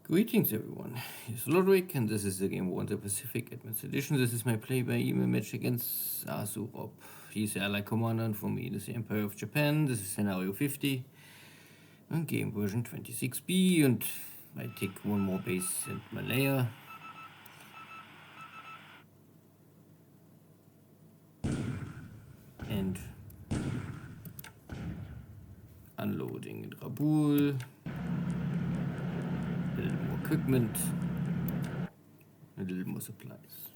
Greetings everyone, here's Lodrik and this is the Game War in the Pacific Advanced Edition. This is my play-by-email match against AsuRob. He's the Allied Commander and for me it is the Empire of Japan. This is scenario 50 and game version 26B, and I take one more base in Malaya. And unloading in Raboul. A little more equipment, a little more supplies.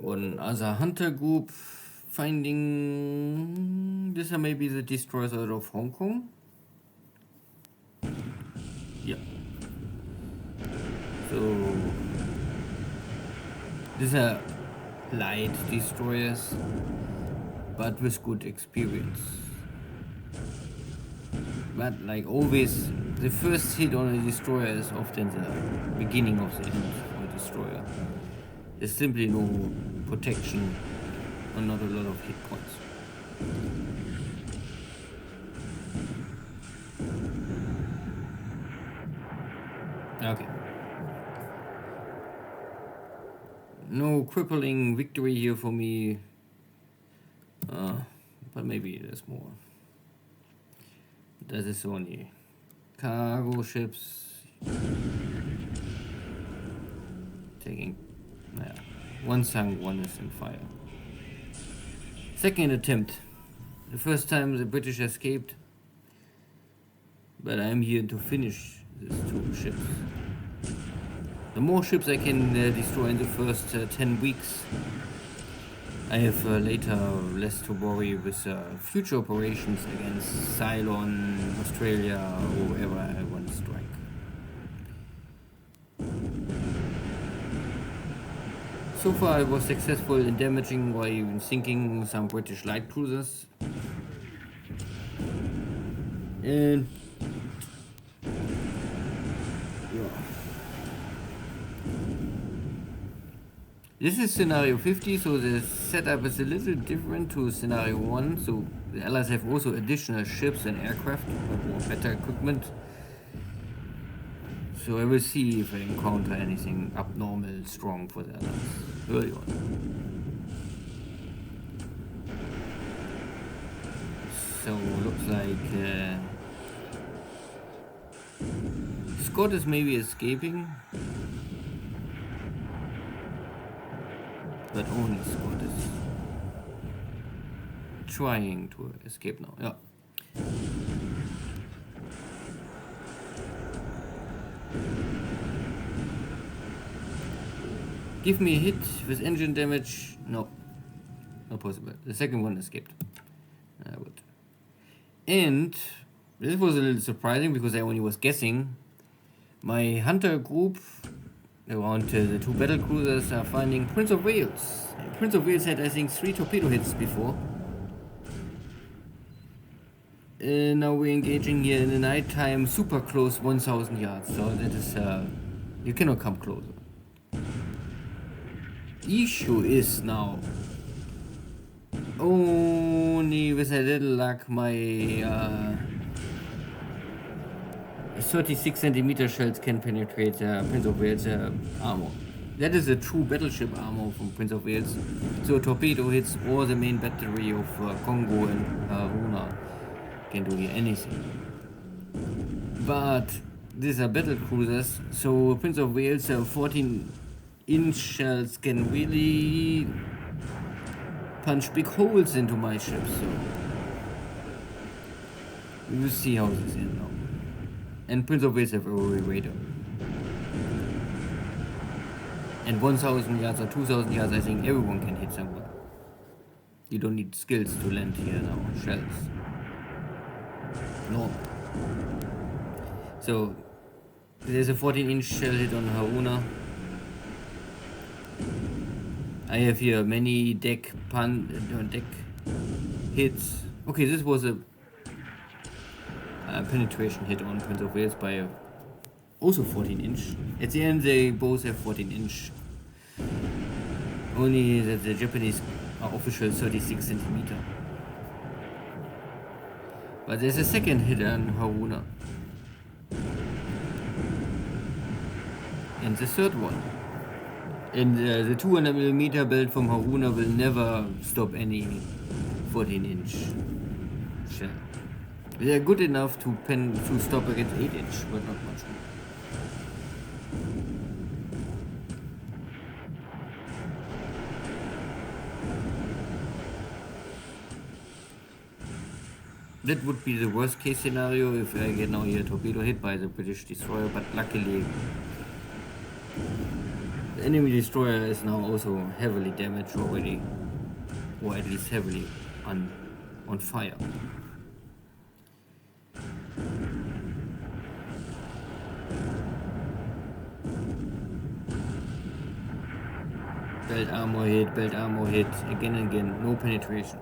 One other hunter group finding these are maybe the destroyers out of Hong Kong. Yeah. So these are light destroyers, but with good experience. But like always, the first hit on a destroyer is often the beginning of the end for a destroyer. There's simply no protection and not a lot of hit points. Okay. No crippling victory here for me. But maybe there's more. That is only cargo ships. Taking, one sunk, one is in fire. Second attempt. The first time the British escaped. But I'm here to finish these two ships. The more ships I can destroy in the first 10 weeks, I have later less to worry with future operations against Ceylon, Australia, or wherever I want to strike. So far I was successful in damaging or even sinking some British light cruisers. And this is scenario 50, so the setup is a little different to scenario 1. So the Allies have also additional ships and aircraft, but more better equipment. So I will see if I encounter anything abnormal strong for the Allies early on. So looks like Scott is maybe escaping. But only Scott is trying to escape now. Yeah. Give me a hit with engine damage. No. Not possible. The second one escaped. I would. And this was a little surprising because I only was guessing. My hunter group around the two battle cruisers are finding Prince of Wales. Prince of Wales had, I think, 3 torpedo hits before. Now we're engaging here in the nighttime, super close, 1,000 yards. So that is, you cannot come closer. Issue is now, only with a little luck, my 36 centimeter shells can penetrate Prince of Wales armor. That is a true battleship armor from Prince of Wales. So torpedo hits or the main battery of Congo and Haruna can do here anything. But these are battle cruisers, so Prince of Wales 14-inch shells can really punch big holes into my ships. So we will see how this ends now. And Prince of Wales have a radar. And 1,000 yards or 2,000 yards, I think everyone can hit someone. You don't need skills to land here now, shells. No. So, there's a 14-inch shell hit on Haruna. I have here many deck hits. Okay, this was a penetration hit on Prince of Wales by also 14-inch. At the end they both have 14-inch. Only that the Japanese are official 36 centimeter. But there's a second hit on Haruna. And the third one. And the 200mm belt from Haruna will never stop any 14-inch shell. They are good enough to stop against 8-inch, but not much more. That would be the worst case scenario if I get now here a torpedo hit by the British destroyer, but luckily the enemy destroyer is now also heavily damaged already, or at least heavily on fire. Belt armor hit, again and again, no penetration.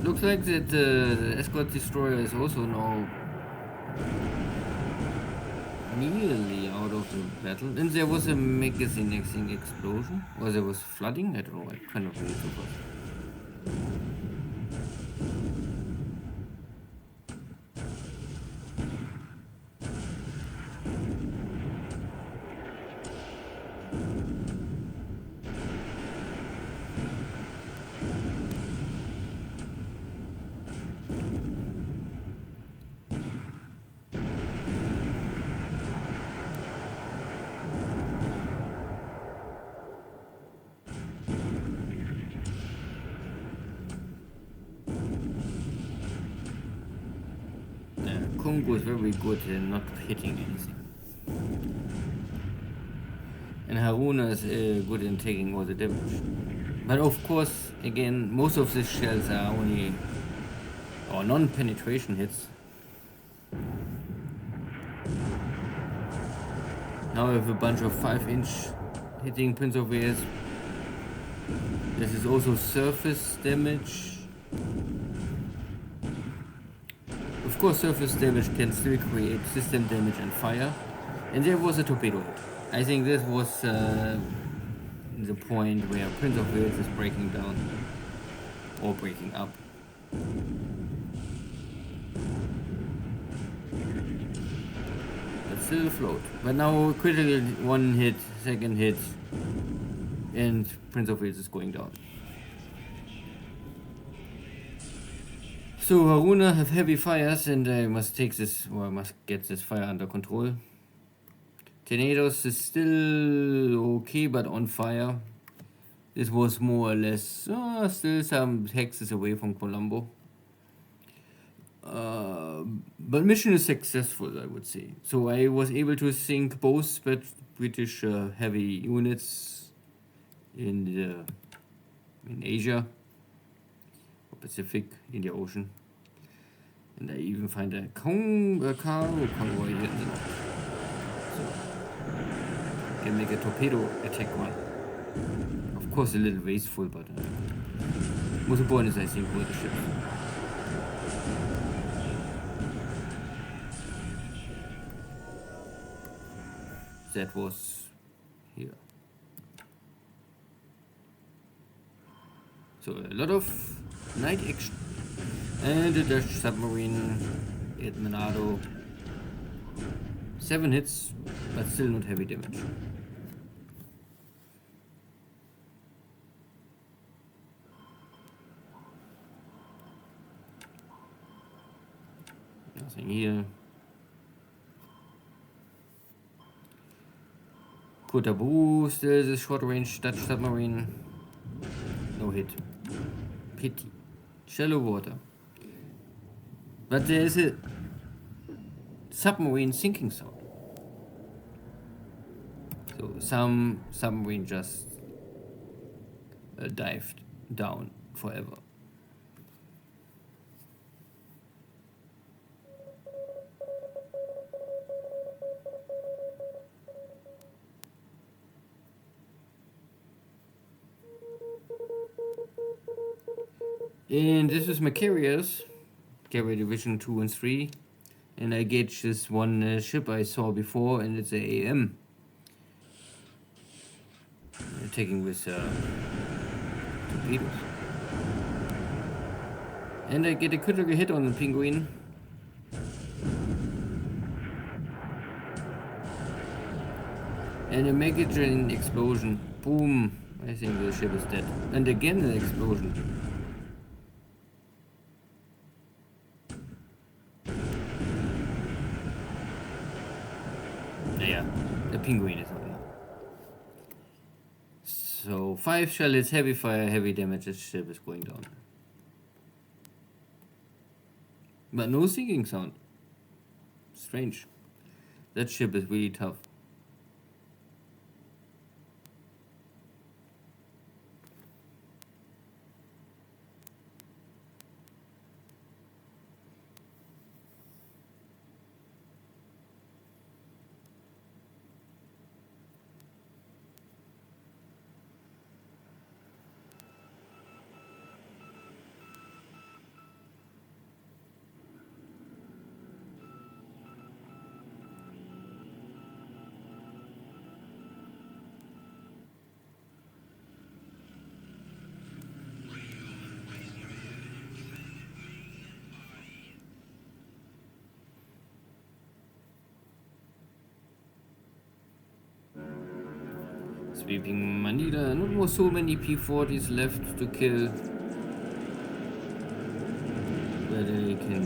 Looks like that the escort destroyer is also now nearly out of the battle. And there was a magazine explosion, or there was flooding. I don't know. I kind of really too fast. Congo is very good in not hitting anything. And Haruna is good in taking all the damage. But of course, again, most of these shells are only or non-penetration hits. Now I have a bunch of 5-inch hitting Prince of Wales. This is also surface damage. Of course, surface damage can still create system damage and fire. And there was a torpedo hit. I think this was the point where Prince of Wales is breaking down or breaking up. But still afloat. But now critical one hit, second hit, and Prince of Wales is going down. So Haruna have heavy fires, and I must take this, or I must get this fire under control. Tornadoes is still okay, but on fire. This was more or less still some hexes away from Colombo. But mission is successful, I would say. So I was able to sink both British heavy units in Asia or Pacific, in the ocean. And I even find a cargo convoy here in the north. So I can make a torpedo attack one. Of course, a little wasteful, but most important is I think for the ship. That was here. So a lot of night action. And the Dutch submarine at Manado. 7 hits, but still not heavy damage. Nothing here. Kotabu, still the short range Dutch submarine. No hit. Pity. Shallow water. But there is a submarine sinking sound. So some submarine just dived down forever. And this is my carriers, carrier division 2 and 3. And I gauge this one ship I saw before, and it's a AM. Taking with torpedoes. And I get a critical hit on the Penguin. And a megagen explosion. Boom. I think the ship is dead. And again an explosion. Yeah, the Penguin is on. So 5 shell hits, heavy fire, heavy damage, the ship is going down. But no sinking sound. Strange. That ship is really tough. Sweeping Manila, not more so many P-40s left to kill. But I can...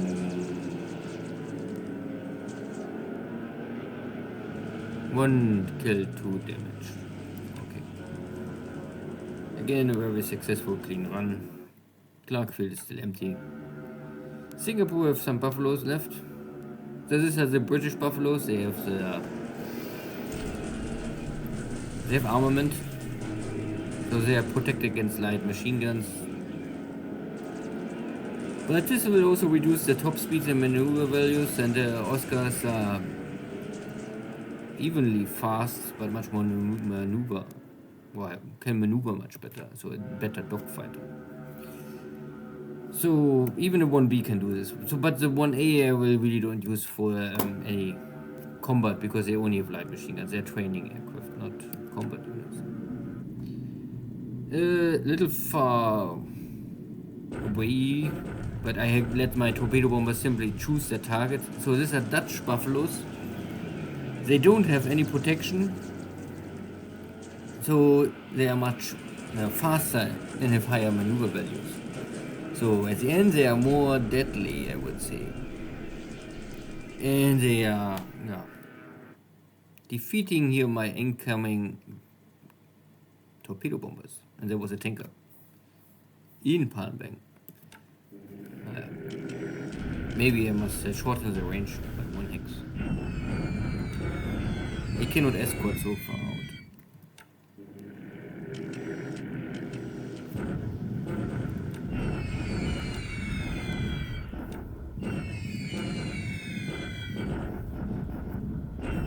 One kill, 2 damage. Okay. Again, a very successful clean run. Clarkfield is still empty. Singapore have some buffaloes left. So these are the British buffaloes. They have armament, so they are protected against light machine guns. But this will also reduce the top speeds and maneuver values, and the Oscars are evenly fast, but much more maneuver. Well, can maneuver much better, so a better dogfighter. So even a 1B can do this. So, but the 1A I will really don't use for any combat because they only have light machine guns. They're training aircraft, not combat units. A little far away, but I have let my torpedo bombers simply choose their targets. So these are Dutch buffaloes. They don't have any protection, so they are much faster and have higher maneuver values. So at the end they are more deadly, I would say. And they are defeating here my incoming torpedo bombers. And there was a tanker in Palmbang. Maybe I must shorten the range by 1 hex. He cannot escort so far out.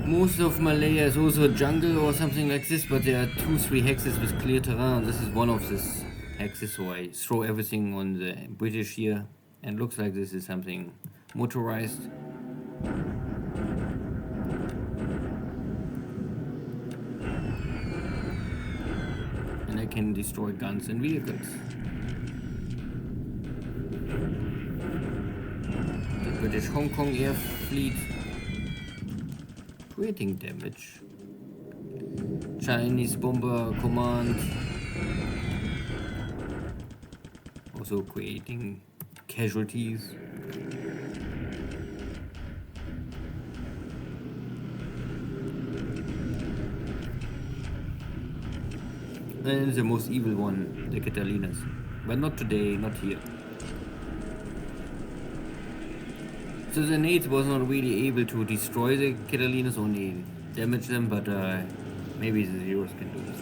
Most of Malaya is also a jungle or something like this, but there are 2-3 hexes with clear terrain. This is one of these hexes, so I throw everything on the British here, and looks like this is something motorized. And I can destroy guns and vehicles. The British Hong Kong Air Fleet creating damage. Chinese bomber command also creating casualties. And the most evil one, the Catalinas. But not today, not here. So the nades was not really able to destroy the Catalinas, only damage them, but maybe the Zeros can do this.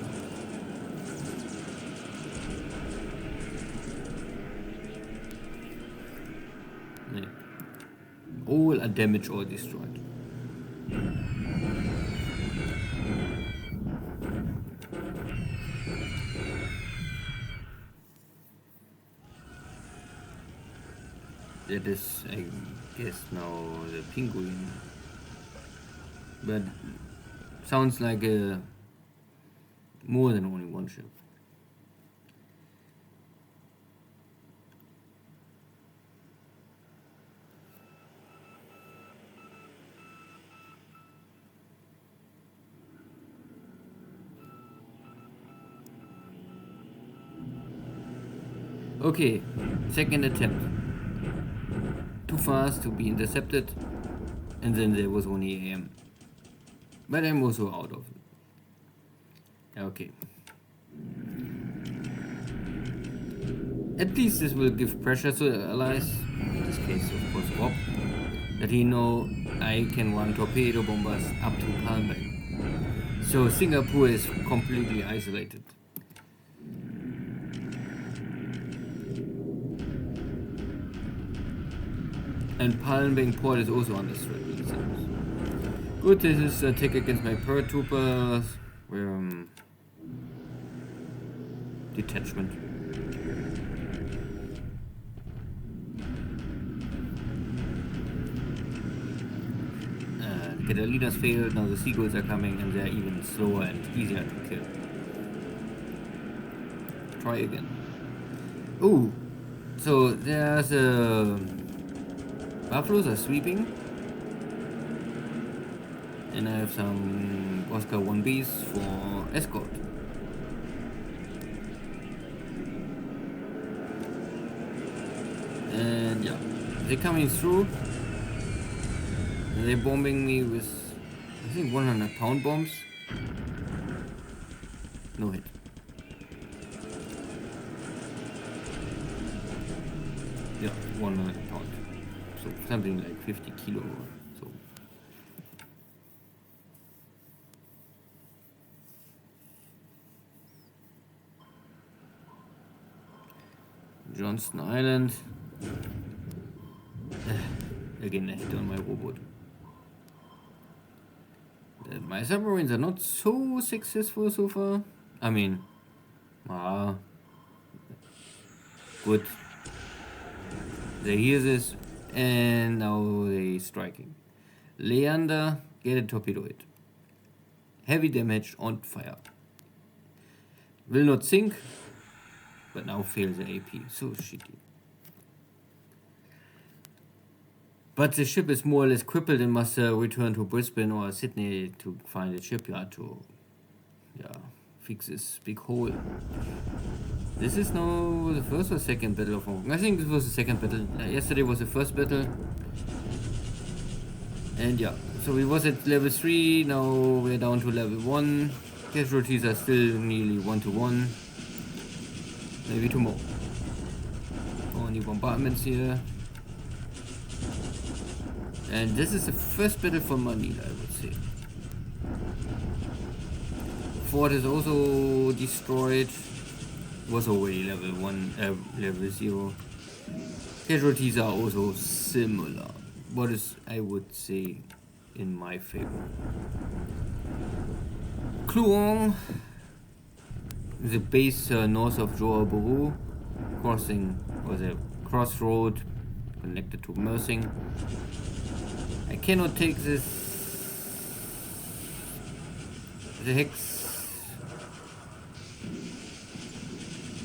Yeah. All are damaged or destroyed. that is, I guess, now the Penguin. But sounds like more than only one ship. Okay, second attempt. Too fast to be intercepted, and then there was only AM. But I'm also out of it. Okay. At least this will give pressure to the allies, in this case of course Rob, that he know I can run torpedo bombers up to Palmbang. So Singapore is completely isolated. And Palmbang port is also under threat. Good, this is a attack against my paratroopers. Detachment. The leaders failed, now the seagulls are coming and they're even slower and easier to kill. Try again. Ooh, so there's a... Buffaloes are sweeping. And I have some Oscar 1Bs for escort. And yeah, they're coming through. And they're bombing me with, I think, 100-pound bombs. No hit. Yeah, 100 pound. So something like 50 kilo. So. Johnston Island. Again, a hit on my robot. My submarines are not so successful so far. I mean, good. They hear this, and now they striking. Leander, get a torpedo hit. Heavy damage on fire. Will not sink, but now fails the AP. So shitty. But the ship is more or less crippled and must return to Brisbane or Sydney to find a shipyard to fix this big hole. This is now the first or second battle of Hong Kong. I think this was the second battle. Yesterday was the first battle. And yeah, so we was at level 3, now we're down to level 1. Casualties are still nearly 1-to-1. Maybe 2 more. Only bombardments here. And this is the first battle for Manila, I would say. Fort is also destroyed. Was already level 1, level 0. Casualties are also similar. What is, I would say, in my favor. Kluang, the base north of Johor Bahru, crossing, was a crossroad connected to Mersing. I cannot take this. The Hex,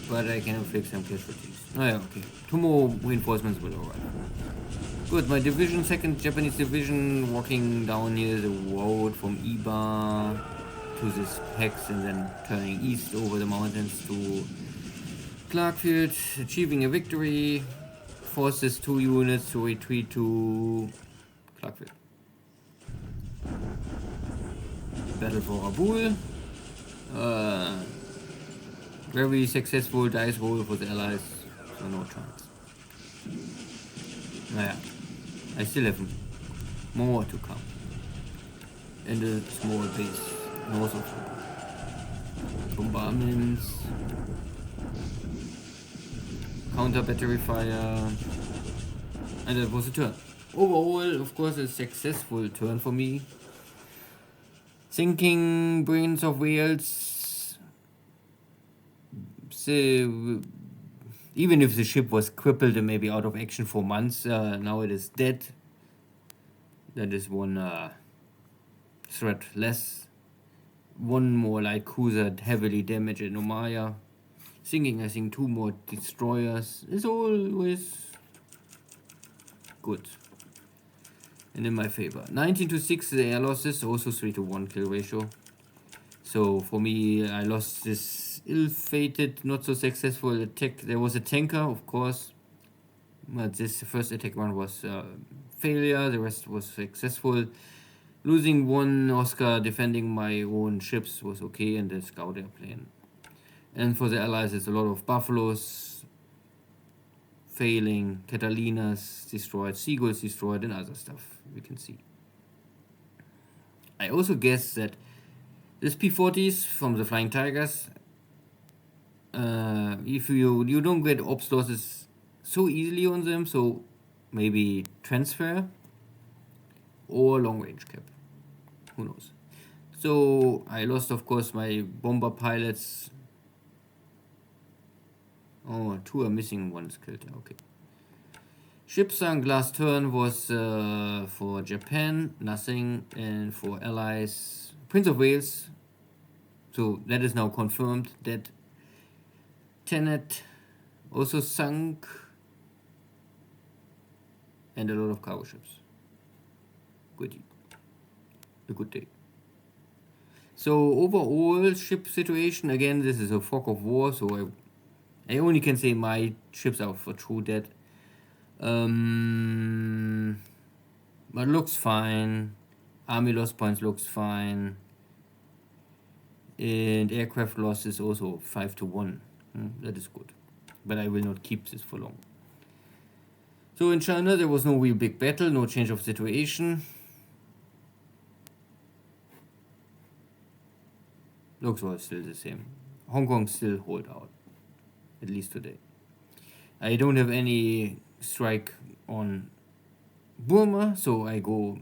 but I can inflict some casualties. Oh yeah, okay. 2 more reinforcements will arrive. Good, my division, 2nd Japanese division, walking down here the road from Iba to this Hex and then turning east over the mountains to Clarkfield, achieving a victory. Forces 2 units to retreat to Clarkfield. Battle for Rabaul. Very successful dice roll for the Allies, so no chance. Naja, I still have more to come. And a small base north of bombardments, counter battery fire, and that was a turn. Overall, of course, a successful turn for me. Sinking Prince of Wales. So, even if the ship was crippled and maybe out of action for months, now it is dead. That is one threat less. One more light cruiser heavily damaged in Omaya. Sinking, I think, 2 more destroyers is always good and in my favor. 19-6 the air losses, also 3-1 kill ratio. So for me, I lost this ill-fated, not so successful attack. There was a tanker, of course, but this first attack run was failure. The rest was successful. Losing 1 Oscar defending my own ships was okay, and the scout airplane. And for the allies, it's a lot of buffaloes failing, Catalinas destroyed, seagulls destroyed, and other stuff we can see. I also guess that this P-40s from the Flying Tigers, if you don't get ops losses so easily on them, so maybe transfer or long range cap, who knows. So I lost, of course, my bomber pilots. Oh, 2 are missing, 1 is killed. Okay. Ship sunk last turn was for Japan, nothing, and for allies, Prince of Wales. So that is now confirmed. That Tenet also sunk, and a lot of cargo ships. Goodie. A good day. So overall ship situation, again, this is a fog of war, so I only can say my ships are for true dead. But looks fine. Army loss points looks fine. And aircraft loss is also 5-1. That is good. But I will not keep this for long. So in China there was no real big battle, no change of situation. Looks all still the same. Hong Kong still hold out, at least today. I don't have any strike on Burma, so I go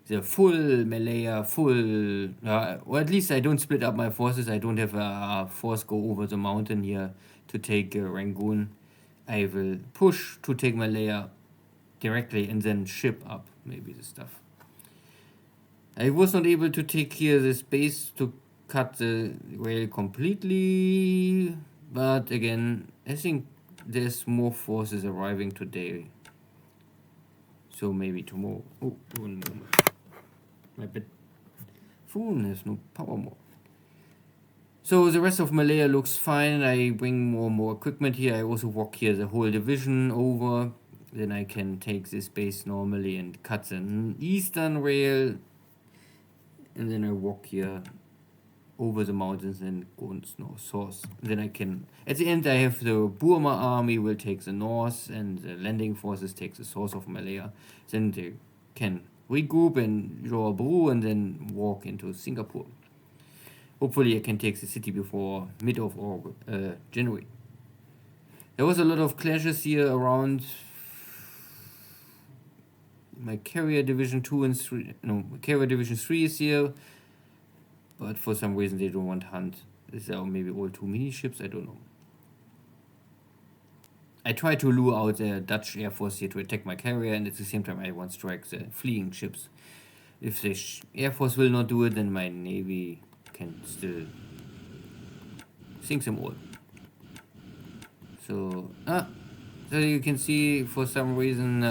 the full Malaya, full, or at least I don't split up my forces. I don't have a force go over the mountain here to take Rangoon. I will push to take Malaya directly and then ship up maybe the stuff. I was not able to take here this base to cut the rail completely, but again, I think there's more forces arriving today, so maybe tomorrow. Oh, one moment. My bad phone has no power more. So the rest of Malaya looks fine. I bring more equipment here. I also walk here the whole division over. Then I can take this base normally and cut the eastern rail. And then I walk here over the mountains and go south. Then I can, at the end I have the Burma army will take the north and the landing forces take the south of Malaya. Then they can regroup and draw a brew and then walk into Singapore. Hopefully I can take the city before mid of January. There was a lot of clashes here around my carrier division 2 and 3. No, carrier division 3 is here. But for some reason they don't want hunt. These are maybe all 2 mini ships, I don't know. I try to lure out the Dutch Air Force here to attack my carrier, and at the same time I want to strike the fleeing ships. If the Air Force will not do it, then my Navy can still sink them all. So, so you can see for some reason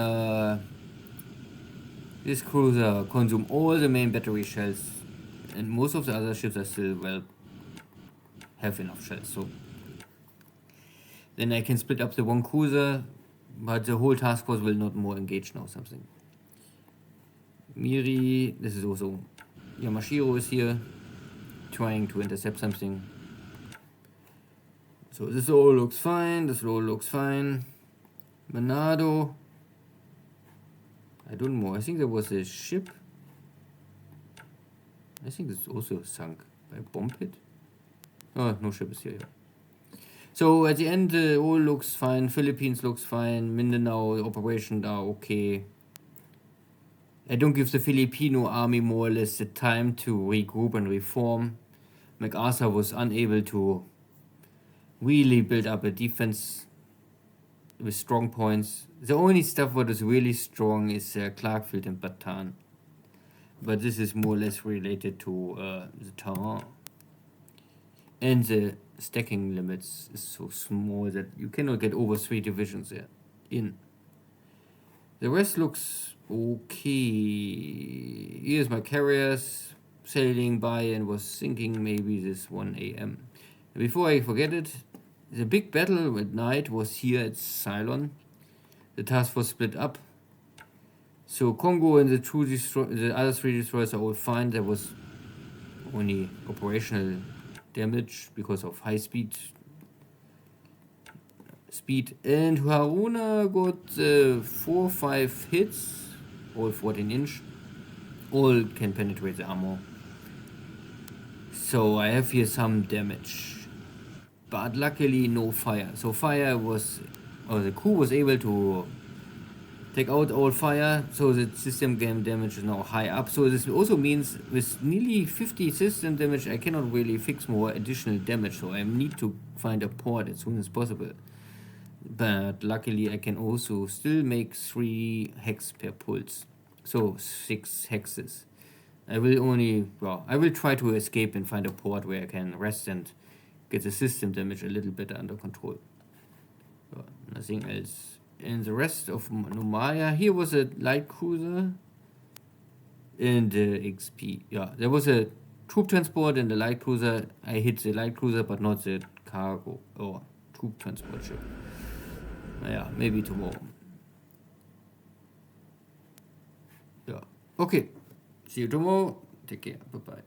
this cruiser consume all the main battery shells, and most of the other ships are still have enough shells. So then I can split up the 1 cruiser, but the whole task force will not more engage now something. Miri, this is also Yamashiro is here trying to intercept something. So this all looks fine, this all looks fine. Manado, I don't know, I think there was a ship. I think it's also sunk by bomb pit. Oh, no ship is here. Yeah. So at the end, all looks fine. Philippines looks fine. Mindanao operations are okay. I don't give the Filipino army more or less the time to regroup and reform. MacArthur was unable to really build up a defense with strong points. The only stuff what is really strong is Clarkfield and Bataan. But this is more or less related to the terrain. And the stacking limits is so small that you cannot get over 3 divisions there in. The rest looks okay. Here's my carriers sailing by and was thinking maybe this 1 a.m. Before I forget it, the big battle at night was here at Ceylon. The task force split up. So Congo and the other 3 destroyers are all fine. There was only operational damage because of high speed. And Haruna got 4 or 5 hits, all 14-inch. All can penetrate the armor. So I have here some damage. But luckily no fire. So the crew was able to take out all fire, so the system game damage is now high up. So this also means with nearly 50 system damage, I cannot really fix more additional damage. So I need to find a port as soon as possible. But luckily I can also still make 3 hex per pulse. So 6 hexes. I will try to escape and find a port where I can rest and get the system damage a little bit under control. Nothing else. And the rest of Nomaya, here was a light cruiser and XP. Yeah, there was a troop transport and the light cruiser. I hit the light cruiser, but not the cargo or troop transport ship. Yeah, maybe tomorrow. Yeah. Okay. See you tomorrow. Take care. Bye-bye.